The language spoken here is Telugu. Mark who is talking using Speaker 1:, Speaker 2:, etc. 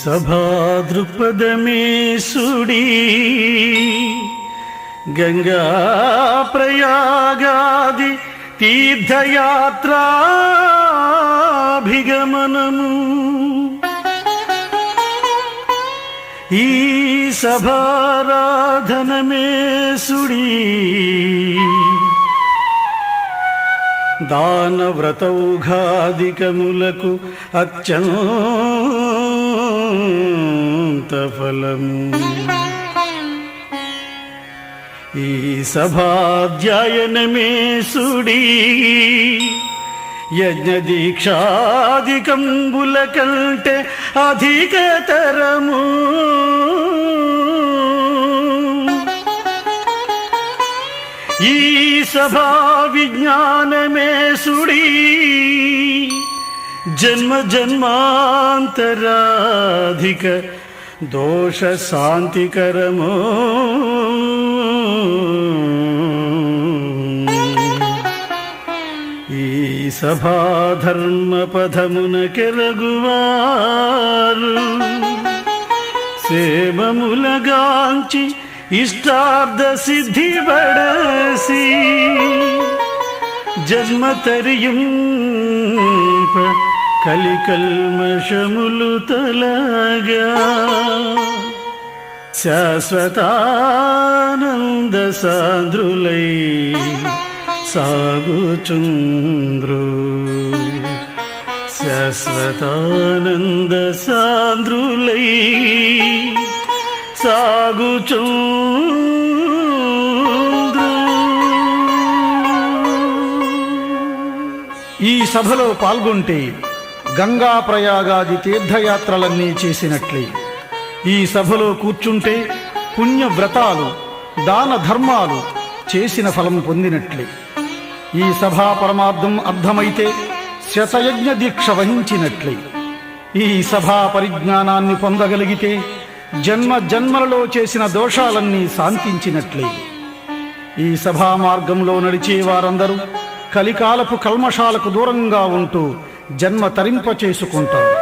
Speaker 1: సభా దృక్పథమే సుడి గంగా ప్రయాగాది తీర్థయాత్రాభిగమనము ఈ సభారాధనమే సుడి దాన వ్రతౌఘాదికములకు అత్యంత ఫలము ఈ సభాధ్యాయనమే సుడి యజ్ఞ దీక్షాదికంబుల కంటే అధికతరము ఈ సభా విజ్ఞానమే సుడి జన్మ జన్మాంతరాధిక దోష శాంతికరము ఈ సభాధర్మ పదమున కెరగువారు సేవములగాంచి ఇష్టార్థ సిద్ధి బడసి జన్మ తరియుంప కలికల్మషములు తలగా శాశ్వతానంద సాంద్రులై సాగుచుంద్రు శాశ్వతానంద సాంద్రులై సాగుచుంద్రు.
Speaker 2: ఈ సభలో పాల్గొంటే గంగా ప్రయాగాది తీర్థయాత్రలన్నీ చేసినట్లే. ఈ సభలో కూర్చుంటే పుణ్యవ్రతాలు దాన ధర్మాలు చేసిన ఫలం పొందినట్లే. ఈ సభా పరమార్థం అర్థమైతే శతయజ్ఞ దీక్ష వహించినట్లే. ఈ సభా పరిజ్ఞానాన్ని పొందగలిగితే జన్మ జన్మలలో చేసిన దోషాలన్నీ శాంతించినట్లే. ఈ సభా మార్గంలో నడిచే వారందరూ కలికాలపు కల్మషాలకు దూరంగా ఉంటూ జన్మ తరింప చేసుకుంటారు.